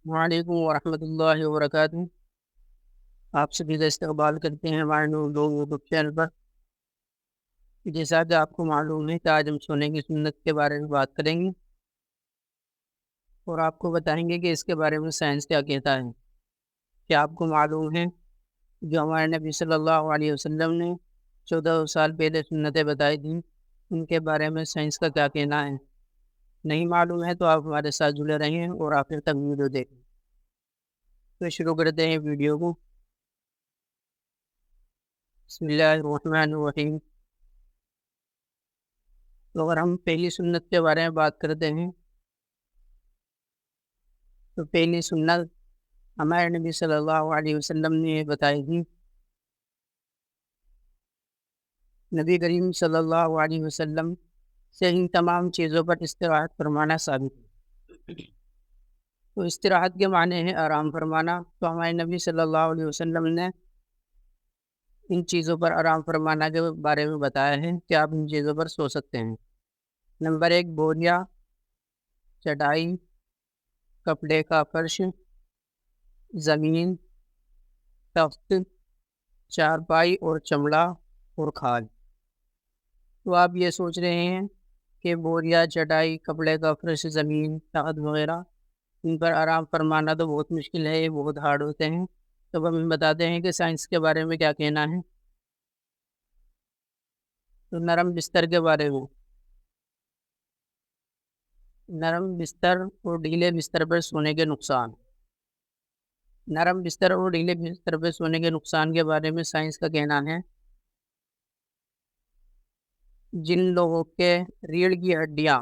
وعلیکم ورحمۃ اللہ وبرکاتہ۔ آپ سبھی کا استقبال کرتے ہیں ہمارے لوگ یوٹیوب چینل پر۔ جیسا کہ آپ کو معلوم ہے کہ آج ہم سونے کی سنت کے بارے میں بات کریں گے اور آپ کو بتائیں گے کہ اس کے بارے میں سائنس کیا کہتا ہے۔ کیا آپ کو معلوم ہے جو ہمارے نبی صلی اللہ علیہ وسلم نے 14 سال پہلے سنتیں بتائی تھیں، ان کے بارے میں سائنس کا کیا کہنا ہے؟ نہیں معلوم ہے تو آپ ہمارے ساتھ جڑے رہیں اور آخر تک ویڈیو دیکھیں۔ تو شروع کرتے ہیں ویڈیو کو۔ بسم اللہ الرحمن الرحیم۔ تو اگر ہم پہلی سنت کے بارے میں بات کرتے ہیں تو پہلی سنت ہمارے نبی صلی اللہ علیہ وسلم نے بتائی تھی۔ نبی کریم صلی اللہ علیہ وسلم سے ان تمام چیزوں پر استراحت فرمانا ثابت ہے۔ تو استراحت کے معنی ہے آرام فرمانا، تو ہمارے نبی صلی اللہ علیہ وسلم نے ان چیزوں پر آرام فرمانا کے بارے میں بتایا ہے کہ آپ ان چیزوں پر سو سکتے ہیں۔ نمبر 1، بوریا، چٹائی، کپڑے کا فرش، زمین، تخت، چارپائی اور چمڑا اور کھال۔ تو آپ یہ سوچ رہے ہیں کہ بوریا، چٹائی، کپڑے کا فرش، زمین، تخت وغیرہ ان پر آرام فرمانا تو بہت مشکل ہے، یہ بہت ہارڈ ہوتے ہیں۔ تو ہم بتاتے ہیں کہ سائنس کے بارے میں کیا کہنا ہے۔ تو نرم بستر کے بارے میں، نرم بستر اور ڈھیلے بستر پر سونے کے نقصان۔ نرم بستر اور ڈھیلے بستر پر سونے کے نقصان کے بارے میں سائنس کا کہنا ہے جن لوگوں کے ریڑھ کی ہڈیاں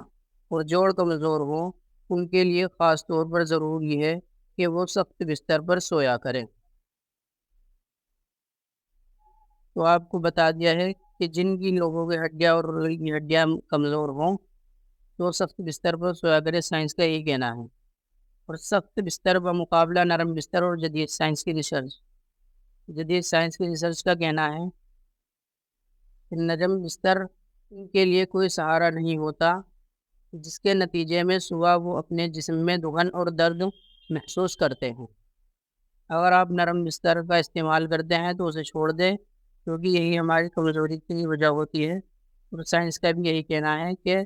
اور جوڑ کمزور ہوں ان کے لیے خاص طور پر ضروری ہے کہ وہ سخت بستر پر سویا کریں۔ تو آپ کو بتا دیا ہے کہ جن کی لوگوں کی ہڈیاں اور ریڑھ کی ہڈیاں کمزور ہوں تو سخت بستر پر سویا کرے، سائنس کا یہی کہنا ہے۔ اور سخت بستر کا مقابلہ نرم بستر اور جدید سائنس کی ریسرچ کا کہنا ہے کہ نرم بستر ان کے لیے کوئی سہارا نہیں ہوتا، جس کے نتیجے میں صبح وہ اپنے جسم میں دکھن اور درد محسوس کرتے ہیں۔ اگر آپ نرم بستر کا استعمال کرتے ہیں تو اسے چھوڑ دیں، کیونکہ یہی ہماری کمزوری کی وجہ ہوتی ہے۔ اور سائنس کا بھی یہی کہنا ہے کہ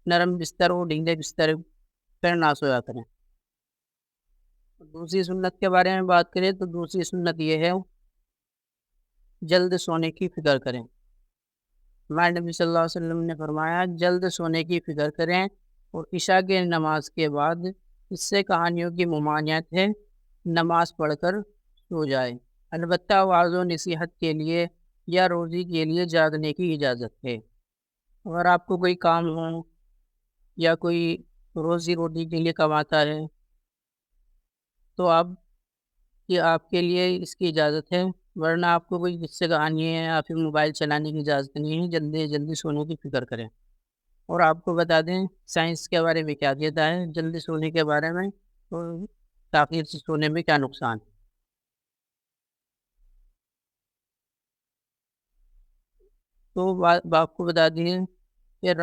نرم بستر اور ڈھیلے بستر پر نہ سویا کریں۔ دوسری سنت کے بارے میں بات کریں تو دوسری سنت یہ ہے جلد سونے کی فکر کریں۔ ہمارے نبی صلی اللہ علیہ وسلم نے فرمایا جلد سونے کی فکر کریں اور عشاء کے نماز کے بعد اس سے کہانیوں کی ممانعت ہے، نماز پڑھ کر سو جائے۔ البتہ وعظ و نصیحت کے لیے یا روزی کے لیے جاگنے کی اجازت ہے۔ اگر آپ کو کوئی کام ہو یا کوئی روزی روٹی کے لیے کماتا ہے تو آپ کے لیے اس کی اجازت ہے، ورنہ آپ کو کوئی قصے کہانی ہے یا پھر موبائل چلانے کی اجازت نہیں ہے۔ جلدی جلدی سونے کی فکر کریں۔ اور آپ کو بتا دیں سائنس کے بارے میں کیا کہتا ہے جلدی سونے کے بارے میں اور تاخیر سے سونے میں کیا نقصان۔ تو آپ کو بتا دیں کہ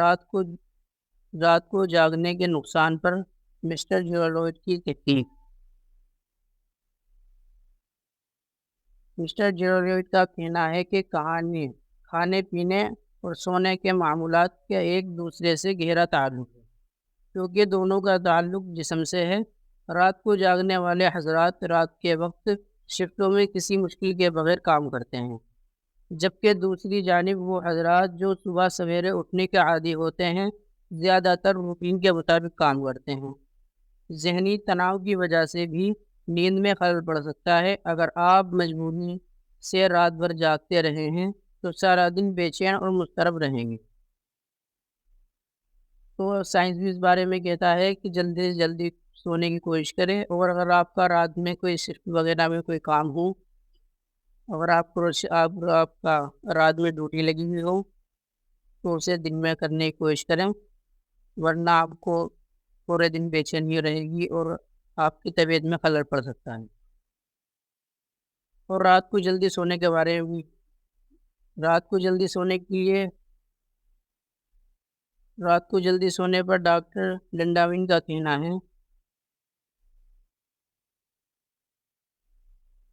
رات کو جاگنے کے نقصان پر مسٹر جیرالڈ کی تحقیق۔ مسٹر جیرالڈ کا کہنا ہے کہ کھانے پینے اور سونے کے معمولات کا ایک دوسرے سے گہرا تعلق ہے، کیونکہ دونوں کا تعلق جسم سے ہے۔ رات کو جاگنے والے حضرات رات کے وقت شفٹوں میں کسی مشکل کے بغیر کام کرتے ہیں، جبکہ دوسری جانب وہ حضرات جو صبح سویرے اٹھنے کے عادی ہوتے ہیں زیادہ تر روٹین کے مطابق کام کرتے ہیں۔ ذہنی تناؤ کی وجہ سے بھی نیند میں خلل پڑ سکتا ہے۔ اگر آپ مجبوری سے رات بھر جاگتے رہے ہیں تو سارا دن بے چین اور مضطرب رہیں گے۔ تو سائنس بھی اس بارے میں کہتا ہے کہ جلدی سے جلدی سونے کی کوشش کریں، اور اگر آپ کا رات میں کوئی شفٹ وغیرہ میں کوئی کام ہو، اگر آپ کا رات میں ڈیوٹی لگی ہوئی ہو تو اسے دن میں کرنے کی کوشش کریں، ورنہ آپ کو پورے دن بے چینی رہے گی اور آپ کی طبیعت میں خلل پڑ سکتا ہے۔ اور رات کو جلدی سونے کے بارے میں رات کو جلدی سونے پر ڈاکٹر لنڈاوین کا کہنا ہے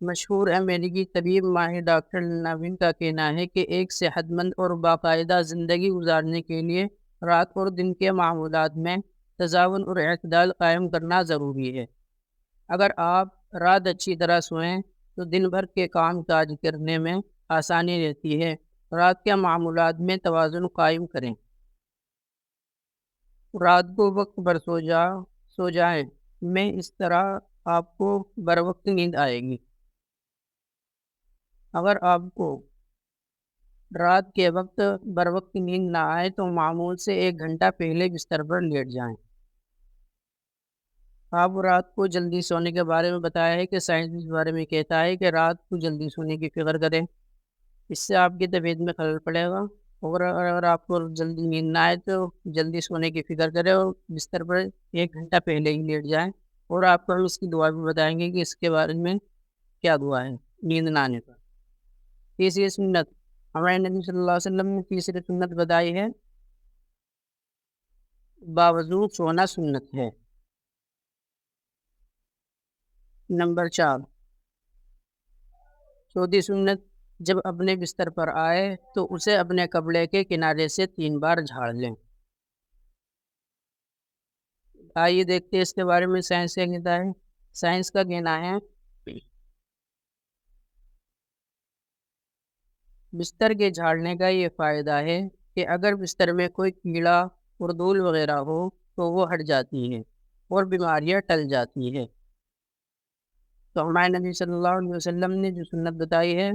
مشہور امریکی طبیب ماہر ڈاکٹر ناوین کا کہنا ہے کہ ایک صحت مند اور باقاعدہ زندگی گزارنے کے لیے رات اور دن کے معمولات میں توازن اور اعتدال قائم کرنا ضروری ہے۔ اگر آپ رات اچھی طرح سوئیں تو دن بھر کے کام کاج کرنے میں آسانی رہتی ہے۔ رات کے معمولات میں توازن قائم کریں۔ رات کو وقت پر سو جائیں میں اس طرح آپ کو بروقت نیند آئے گی۔ اگر آپ کو رات کے وقت بروقت نیند نہ آئے تو معمول سے 1 گھنٹہ پہلے بستر پر لیٹ جائیں۔ آپ رات کو جلدی سونے کے بارے میں بتایا ہے کہ سائنس اس بارے میں کہتا ہے کہ رات کو جلدی سونے کی فکر کریں، اس سے آپ کی طبیعت میں خلل پڑے گا۔ اور اگر آپ کو جلدی نیند نہ آئے تو جلدی سونے کی فکر کریں اور بستر پر 1 گھنٹہ پہلے ہی لیٹ جائیں۔ اور آپ کو ہم اس کی دعا بھی بتائیں گے کہ اس کے بارے میں کیا دعا ہے نیند نہ آنے پر۔ تیسری سنت، ہمارے نبی صلی اللہ علیہ وسلم نے تیسری سنت بتائی ہے، باوضو سونا سنت ہے۔ نمبر 4، چوتھی سنت، جب اپنے بستر پر آئے تو اسے اپنے کپڑے کے کنارے سے 3 بار جھاڑ لیں۔ آئیے دیکھتے ہیں اس کے بارے میں سائنس کیا کہتا ہے۔ سائنس کا کہنا ہے بستر کے جھاڑنے کا یہ فائدہ ہے کہ اگر بستر میں کوئی کیڑا اور دھول وغیرہ ہو تو وہ ہٹ جاتی ہے اور بیماریاں ٹل جاتی ہے۔ تو ہمارے نبی صلی اللہ علیہ وسلم نے جو سنت بتائی ہے،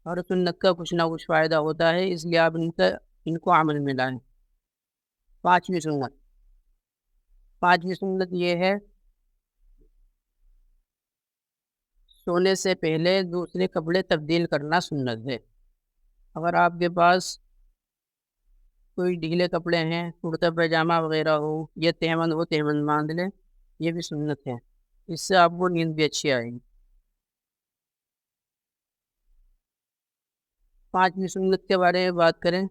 اور سنت کا کچھ نہ کچھ فائدہ ہوتا ہے، اس لیے آپ ان کو عمل میں لائیں۔ پانچویں سنت یہ ہے، سونے سے پہلے دوسرے کپڑے تبدیل کرنا سنت ہے۔ اگر آپ کے پاس کوئی ڈھیلے کپڑے ہیں، کرتا پائجامہ وغیرہ ہو یا تہمند ہو، تہمند باندھ لیں، یہ بھی سنت ہے، اس سے آپ کو نیند بھی اچھی آئے گی۔ پانچویں سنت کے بارے میں بات کریں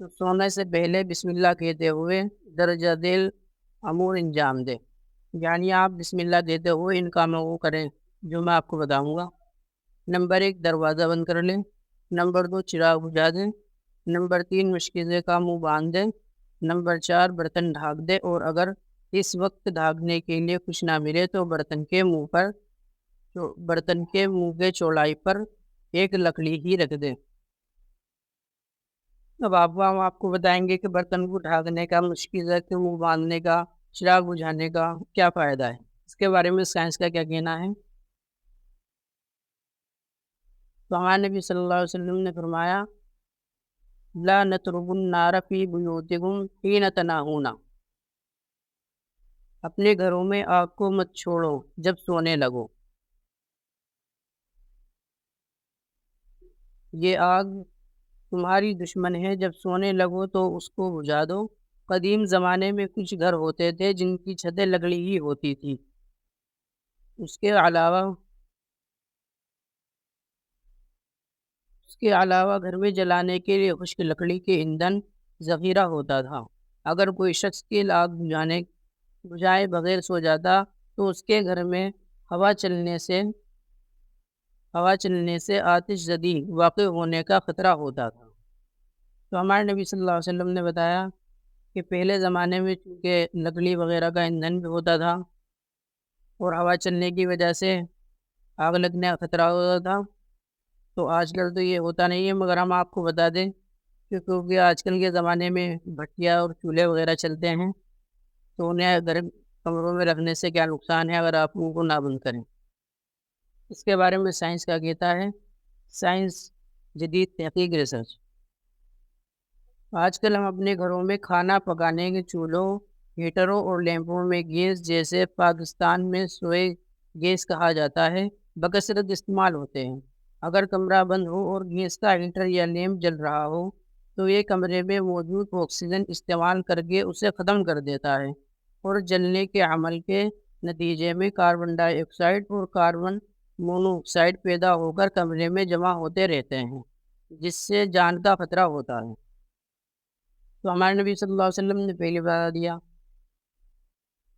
تو سونے سے پہلے بسم اللہ کہتے ہوئے درجہ ذیل امور انجام دیں، یعنی آپ بسم اللہ کہتے ہوئے ان کاموں کو کریں جو میں آپ کو بتاؤں گا۔ نمبر 1، دروازہ بند کر لیں۔ نمبر 2، چراغ بجھا دیں۔ نمبر 3، مشکیزے کا منہ باندھ دیں۔ نمبر 4، برتن ڈھانک دیں، اور اگر اس وقت ڈھانکنے کے لیے کچھ نہ ملے تو برتن کے منہ کے چوڑائی پر ایک لکڑی ہی رکھ دیں۔ اب ہم آپ کو بتائیں گے کہ برتن کو ڈھانکنے کا، مشکیزے کے منہ باندھنے کا، چراغ بجھانے کا کیا فائدہ ہے، اس کے بارے میں سائنس کا کیا کہنا ہے۔ تو ہمارے نبی صلی اللہ علیہ وسلم نے فرمایا، لا نتربوا النار فی بیوتکم حین تنامون، اپنے گھروں میں آگ کو مت چھوڑو جب سونے لگو۔ یہ آگ تمہاری دشمن ہے، جب سونے لگو تو اس کو بجھا دو۔ قدیم زمانے میں کچھ گھر ہوتے تھے جن کی چھتیں لکڑی ہی ہوتی تھی، اس کے علاوہ گھر میں جلانے کے لیے خشک لکڑی کے ایندھن ذخیرہ ہوتا تھا۔ اگر کوئی شخص کی آگ بجھائے بغیر سو جاتا تو اس کے گھر میں ہوا چلنے سے آتش زدی واقع ہونے کا خطرہ ہوتا تھا۔ تو ہمارے نبی صلی اللہ علیہ وسلم نے بتایا کہ پہلے زمانے میں چونکہ لکڑی وغیرہ کا ایندھن بھی ہوتا تھا اور ہوا چلنے کی وجہ سے آگ لگنے کا خطرہ ہوتا تھا، تو آج کل تو یہ ہوتا نہیں ہے، مگر ہم آپ کو بتا دیں کیونکہ آج کل کے زمانے میں بھٹیاں اور چولہے وغیرہ چلتے ہیں، تو انہیں کمروں میں رکھنے سے کیا نقصان ہے اگر آپ ان کو نہ بند کریں۔ اس کے بارے میں سائنس کا کہتا ہے، سائنس جدید تحقیق ریسرچ، آج کل ہم اپنے گھروں میں کھانا پکانے کے چولہوں، ہیٹروں اور لیمپوں میں گیس، جیسے پاکستان میں سوئے گیس کہا جاتا ہے، بکثرت استعمال ہوتے ہیں۔ اگر کمرہ بند ہو اور گیس کا ہیٹر یا لیمپ جل رہا ہو تو یہ کمرے میں موجود آکسیجن استعمال کر کے اسے ختم کر دیتا ہے، اور جلنے کے عمل کے نتیجے میں کاربن ڈائی آکسائڈ اور کاربن مونو آکسائڈ پیدا ہو کر کمرے میں جمع ہوتے رہتے ہیں، جس سے جان کا خطرہ ہوتا ہے۔ تو ہمارے نبی صلی اللہ علیہ وسلم نے پہلے بتا دیا۔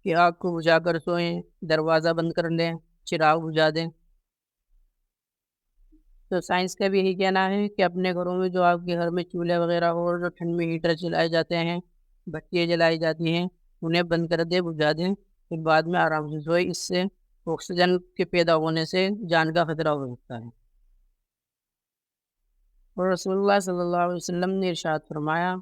کہ آگ کو بجھا کر سوئیں، دروازہ بند کر لیں، چراغ بجھا دیں۔ تو سائنس کا بھی یہی کہنا ہے کہ اپنے گھروں میں جو آپ کے گھر میں چولہے وغیرہ ہو اور جو ٹھنڈ میں ہیٹر چلائے جاتے ہیں، بتیاں جلائی جاتی ہیں، انہیں بند کر دیں، بجھا دیں، پھر بعد میں آرام سے سوئیں۔ اس سے آکسیجن کے پیدا ہونے سے جان کا خطرہ ہو سکتا ہے۔ اور رسول اللہ صلی اللہ علیہ وسلم نے ارشاد فرمایا،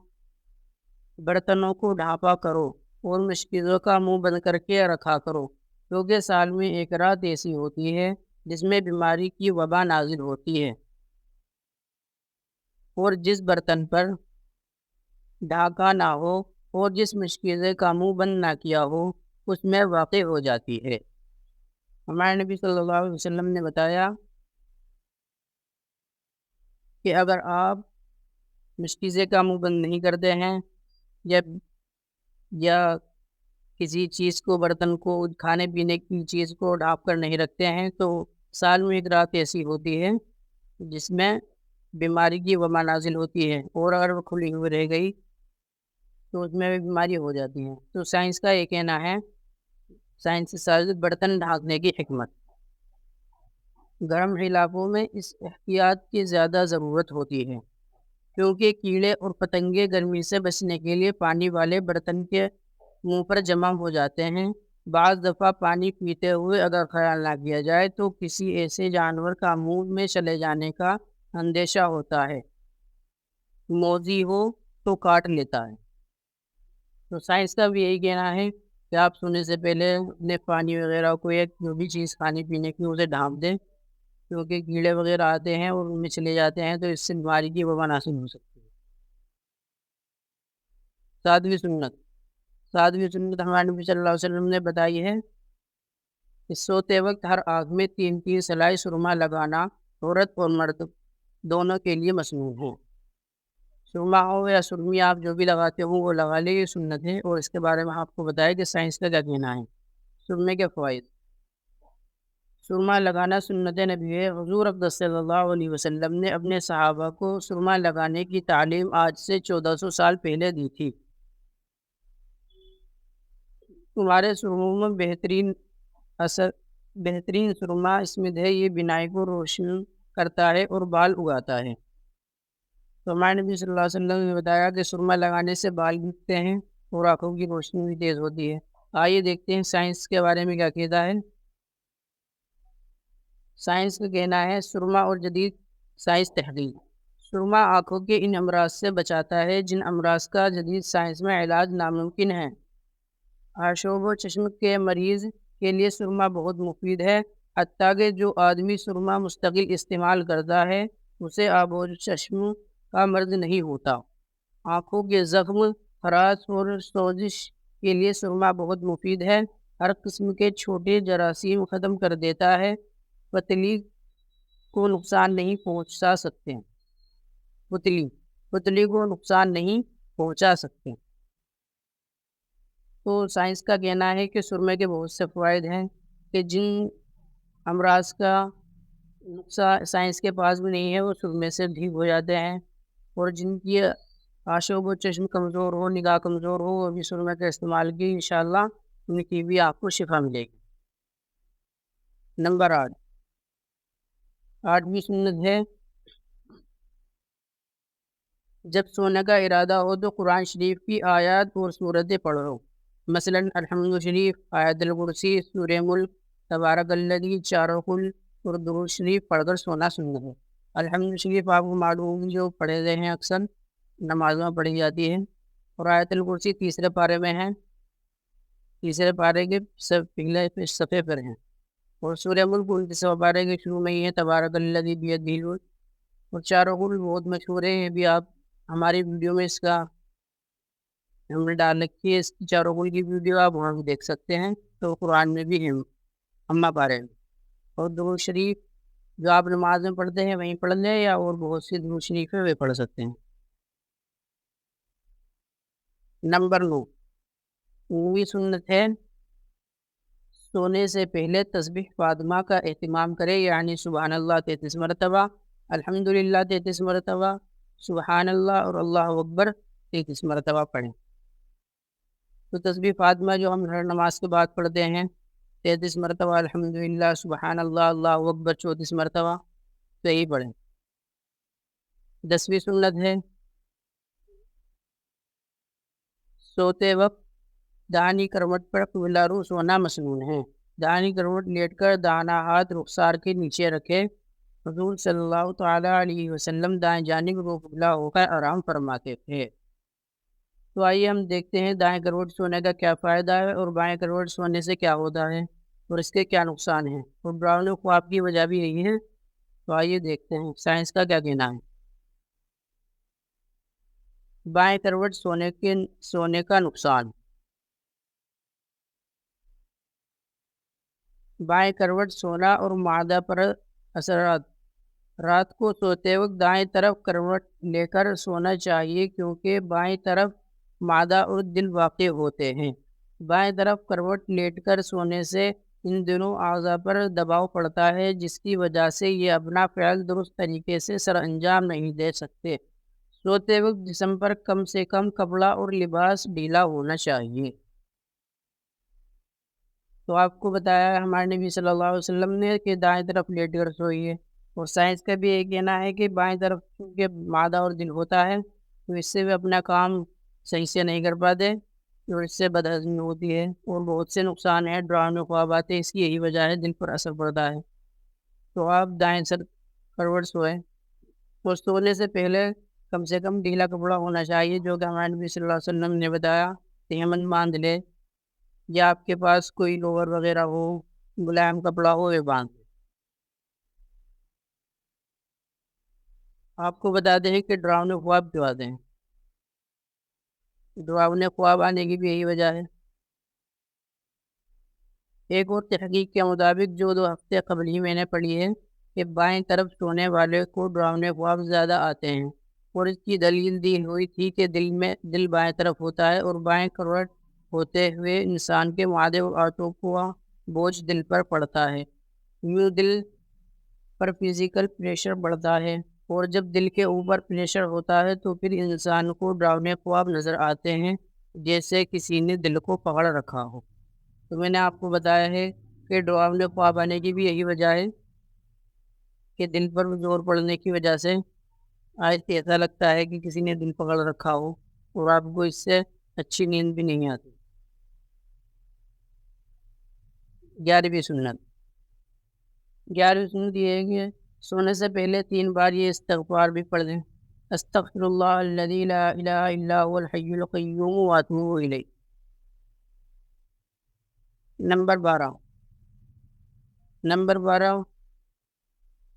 برتنوں کو ڈھانپا کرو اور مشکلوں کا منہ بند کر کے رکھا کرو، کیونکہ سال میں ایک رات ایسی ہوتی ہے جس میں بیماری کی وبا نازل ہوتی ہے، اور جس برتن پر ڈھاکا نہ ہو اور جس مشکلے کا منہ بند نہ کیا ہو اس میں واقع ہو جاتی ہے۔ ہمارے نبی صلی اللہ علیہ وسلم نے بتایا کہ اگر آپ مشکیزے کا منہ بند نہیں کرتے ہیں یا کسی چیز کو، برتن کو، کھانے پینے کی چیز کو ڈھانپ کر نہیں رکھتے ہیں، تو سال میں ایک رات ایسی ہوتی ہے جس میں بیماری کی وبا نازل ہوتی ہے، اور اگر وہ کھلی ہوئی رہ گئی تو اس میں بھی بیماری ہو جاتی ہے۔ تو سائنس کا یہ کہنا ہے، سائنسی سازی برتن ڈھانکنے کی حکمت۔ گرم علاقوں میں اس احتیاط کی زیادہ ضرورت ہوتی ہے، کیونکہ کیڑے اور پتنگے گرمی سے بچنے کے لیے پانی والے برتن کے منہ پر جمع ہو جاتے ہیں۔ بعض دفعہ پانی پیتے ہوئے اگر خیال نہ کیا جائے تو کسی ایسے جانور کا منہ میں چلے جانے کا اندیشہ ہوتا ہے، موذی ہو تو کاٹ لیتا ہے۔ تو سائنس کا بھی یہی کہنا ہے کہ آپ سونے سے پہلے اپنے پانی وغیرہ کو یا جو بھی چیز کھانے پینے کی اسے ڈھانپ دیں، کیونکہ کیڑے وغیرہ آتے ہیں اور ان میں چلے جاتے ہیں، تو اس سے بیماری کی وبا نازل ہو سکتی ہے۔ ساتویں سنت ہمارے نبی صلی اللہ علیہ وسلم نے بتائی ہے کہ سوتے وقت ہر آنکھ میں 3 سلائی سرما لگانا عورت اور مرد دونوں کے لیے مسنون ہے۔ سرما ہو یا سرمی، آپ جو بھی لگاتے ہوں وہ لگا لیں، یہ سنت ہے۔ اور اس کے بارے میں آپ کو بتایا کہ سائنس کا کیا کہنا ہے۔ سرمے کے فوائد۔ سرما لگانا سنت نبی ہے۔ حضور اقدس صلی اللہ علیہ وسلم نے اپنے صحابہ کو سرما لگانے کی تعلیم آج سے 1400 سال پہلے دی تھی۔ تمہارے سرموں میں بہترین سرما اسمد ہے، یہ بینائی کو روشن کرتا ہے اور بال اگاتا ہے۔ تو ہمارے نبی صلی اللہ علیہ وسلم نے بتایا کہ سرما لگانے سے بال اگتے ہیں اور آنکھوں کی روشنی بھی تیز ہوتی ہے۔ آئیے دیکھتے ہیں سائنس کے بارے میں کیا کہتا ہے۔ سائنس کا کہنا ہے، سرما اور جدید سائنس تحقیق۔ سرما آنکھوں کے ان امراض سے بچاتا ہے جن امراض کا جدید سائنس میں علاج ناممکن ہے۔ آشوب و چشم کے مریض کے لیے سرما بہت مفید ہے، حتیٰ کہ جو آدمی سرما مستقل استعمال کرتا ہے اسے آب و چشم کا مرض نہیں ہوتا۔ آنکھوں کے زخم، خراش اور سوزش کے لیے سرما بہت مفید ہے، ہر قسم کے چھوٹے جراثیم ختم کر دیتا ہے، پتلی کو نقصان نہیں پہنچا سکتے۔ پتلی کو نقصان نہیں پہنچا سکتے۔ تو سائنس کا کہنا ہے کہ سرمے کے بہت سے فوائد ہیں کہ جن امراض کا نقصان سائنس کے پاس بھی نہیں ہے وہ سرمے سے ٹھیک ہو جاتے ہیں، اور جن کی آشوب و چشم کمزور ہو، نگاہ کمزور ہو، وہ بھی سرمے کا استعمال کی، انشاءاللہ ان کی بھی آپ کو شفا ملے گی۔ نمبر 8، 8ویں سنت ہے، جب سونے کا ارادہ ہو تو قرآن شریف کی آیات اور صورتیں پڑھو، مثلا الحمد شریف، آیت الکرسی، سورہ ملک، تبارک الذی، چاروں کل اور درود شریف پڑھ کر سونا سنت ہے۔ الحمد شریف آپ کو معلوم جو پڑھے گئے ہیں، اکثر نمازوں میں پڑھی جاتی ہے، اور آیت الکرسی تیسرے پارے میں ہے، تیسرے پارے کے پہلے صفحے پر ہیں، اور سورہ ملک 29 پارے کے شروع میں ہی ہے، تبارک الذی بیدہ الملک، اور چاروں کل بہت مشہور ہے، یہ بھی آپ ہماری ویڈیو میں اس کا ہم نے ڈال رکھی ہے، اس کی چاروں کل کی ویڈیو آپ وہاں بھی دیکھ سکتے ہیں، تو قرآن میں بھی ہے اما پارے میں۔ اور درود شریف جو آپ نماز میں پڑھتے ہیں وہیں پڑھ لیں، یا اور بہت سی درود شریف ہے وہ پڑھ سکتے ہیں۔ نمبر 9، 9ویں سنت ہے، سونے سے پہلے تسبیح فاطمہ کا اہتمام کرے، یعنی سبحان اللہ 33 مرتبہ، الحمدللہ 33 مرتبہ، سبحان اللہ اور اللہ اکبر 33 مرتبہ پڑھیں۔ تو تسبیح فاطمہ جو ہم ہر نماز کے بعد پڑھتے ہیں 33 مرتبہ، الحمدللہ، سبحان اللہ، اللہ اکبر 34 مرتبہ، تو یہی پڑھیں۔ 10ویں سنت ہے سوتے وقت دائیں کروٹ پر قبلہ رو سونا مسنون ہے۔ دائیں کروٹ لیٹ کر دانا ہاتھ رخسار کے نیچے رکھے۔ حضور صلی اللہ تعالیٰ علیہ وسلم دائیں جانب رو قبلہ ہو کر آرام فرماتے تھے۔ تو آئیے ہم دیکھتے ہیں دائیں کروٹ سونے کا کیا فائدہ ہے اور بائیں کروٹ سونے سے کیا ہوتا ہے اور اس کے کیا نقصان ہیں، اور ڈراؤنے خواب کی وجہ بھی یہی ہے۔ تو آئیے دیکھتے ہیں سائنس کا کیا کہنا ہے۔ بائیں کروٹ سونے کا نقصان۔ بائیں کروٹ سونا اور معدہ پر اثرات۔ رات کو سوتے وقت دائیں طرف کروٹ لے کر سونا چاہیے، کیونکہ بائیں طرف معدہ اور دل واقع ہوتے ہیں۔ بائیں طرف کروٹ لیٹ کر سونے سے ان دونوں اعضاء پر دباؤ پڑتا ہے، جس کی وجہ سے یہ اپنا فعل درست طریقے سے سر انجام نہیں دے سکتے۔ سوتے وقت جسم پر کم سے کم کپڑا اور لباس ڈھیلا ہونا چاہیے۔ تو آپ کو بتایا ہے ہمارے نبی صلی اللہ علیہ وسلم نے کہ دائیں طرف لیٹ کر سوئیے، اور سائنس کا بھی یہ کہنا ہے کہ بائیں طرف چونکہ معدہ اور دل ہوتا ہے تو اس سے بھی اپنا کام صحیح سے نہیں کر پاتے، اور اس سے بدہضمی ہوتی ہے اور بہت سے نقصان ہیں، ڈراؤنے خواب آتے ہیں، اس کی یہی وجہ ہے، دل پر اثر پڑتا ہے۔ تو آپ دائیں سر کروٹ سوئیں، اور سونے سے پہلے کم سے کم ڈھیلا کپڑا ہونا چاہیے، جو کہ ہمارے نبی صلی اللہ علیہ وسلم نے بتایا، تیمن باندھ لے، یا آپ کے پاس کوئی لوور وغیرہ ہو، ملائم کپڑا ہو، وہ باندھ لیں۔ آپ کو بتاتے ہیں کہ ڈراؤنے خواب کیوں آتے ہیں۔ ڈراؤنے خواب آنے کی بھی یہی وجہ ہے۔ ایک اور تحقیق کے مطابق جو 2 ہفتے قبل ہی میں نے پڑھی ہے کہ بائیں طرف سونے والے کو ڈراؤنے خواب زیادہ آتے ہیں، اور اس کی دلیل دی ہوئی تھی کہ دل بائیں طرف ہوتا ہے، اور بائیں کروٹ ہوتے ہوئے انسان کے معدے اور آنتوں کا بوجھ دل پر پڑتا ہے۔ یوں دل پر فزیکل پریشر بڑھتا ہے، اور جب دل کے اوپر پریشر ہوتا ہے تو پھر انسان کو ڈراؤنے خواب نظر آتے ہیں، جیسے کسی نے دل کو پکڑ رکھا ہو۔ تو میں نے آپ کو بتایا ہے کہ ڈراؤنے خواب آنے کی بھی یہی وجہ ہے کہ دل پر زور پڑنے کی وجہ سے آج ایسا لگتا ہے کہ کسی نے دل پکڑ رکھا ہو، اور آپ کو اس سے اچھی نیند بھی نہیں آتی۔ 11ویں سنت۔ 11ویں سنت یہ ہے کہ سونے سے پہلے 3 بار یہ استغفار بھی پڑھ دیں: استغفر اللہ الذی لا الہ الا هو الحی القیوم واتوب الیہ۔ نمبر 12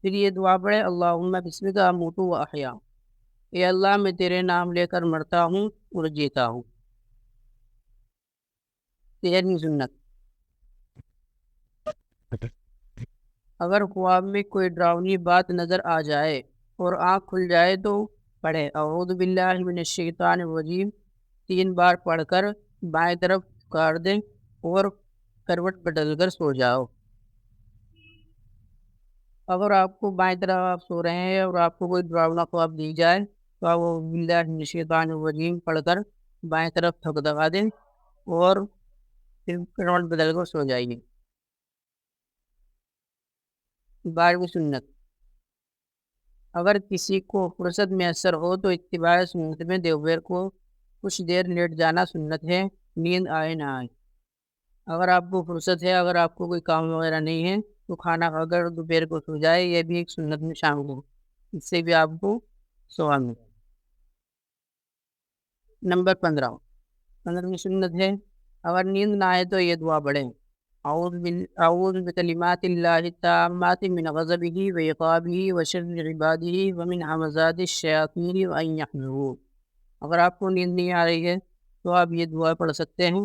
پھر یہ دعا پڑھے: اللہم بسمک اموت و احیا، اے اللہ میں تیرے نام لے کر مرتا ہوں اور جیتا ہوں۔ 13ویں سنت۔ اگر خواب میں کوئی ڈراؤنی بات نظر آ جائے اور آنکھ کھل جائے تو پڑھے: اعوذ باللہ من الشیطان الرجیم 3 بار پڑھ کر بائیں طرف کر دیں اور کروٹ بدل کر سو جاؤ۔ اگر آپ کو بائیں طرف آپ سو رہے ہیں اور آپ کو کوئی ڈراؤنا خواب دی جائے تو آپ اعوذ باللہ من الشیطان الرجیم پڑھ کر بائیں طرف تھک دبا دیں اور پھر کروٹ بدل کر سو جائیے۔ 12ویں سنت۔ اگر کسی کو فرصت میسر ہو تو اتباع سنت میں دیوبیر کو کچھ دیر لیٹ جانا سنت ہے، نیند آئے نہ آئے۔ اگر آپ کو فرصت ہے، اگر آپ کو کوئی کام وغیرہ نہیں ہے تو کھانا کھا کر دوپہر کو سو جائے، یہ بھی ایک سنت میں شامل ہے، اس سے بھی آپ کو ثواب ملے۔ نمبر 15ویں سنت ہے اگر نیند نہ آئے تو یہ دعا پڑھیں: اعوذ بکلمات اللہ التامات من غضبہ وعقابہ وشر عبادہ ومن همزات الشیاطین وان یحضرون۔ اگر آپ کو نیند نہیں آ رہی ہے تو آپ یہ دعا پڑھ سکتے ہیں: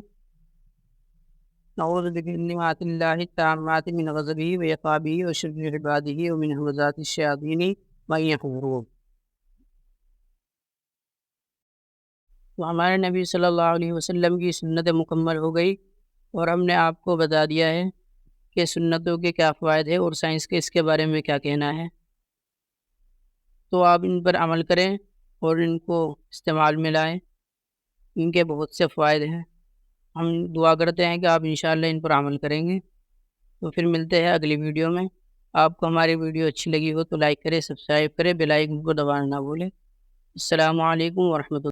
اعوذ بکلمات اللہ التامات من غضبہ وعقابہ وشر عبادہ ومن همزات الشیاطین وان یحضرون۔ تو ہمارے نبی صلی اللہ علیہ وسلم کی سنت مکمل ہو گئی، اور ہم نے آپ کو بتا دیا ہے کہ سنتوں کے کیا فوائد ہیں اور سائنس کے اس کے بارے میں کیا کہنا ہے۔ تو آپ ان پر عمل کریں اور ان کو استعمال میں لائیں، ان کے بہت سے فوائد ہیں۔ ہم دعا کرتے ہیں کہ آپ انشاءاللہ ان پر عمل کریں گے۔ تو پھر ملتے ہیں اگلی ویڈیو میں۔ آپ کو ہماری ویڈیو اچھی لگی ہو تو لائک کریں، سبسکرائب کریں، بیل آئکن کو دبانا نہ بھولیں۔ السلام علیکم ورحمۃ اللہ۔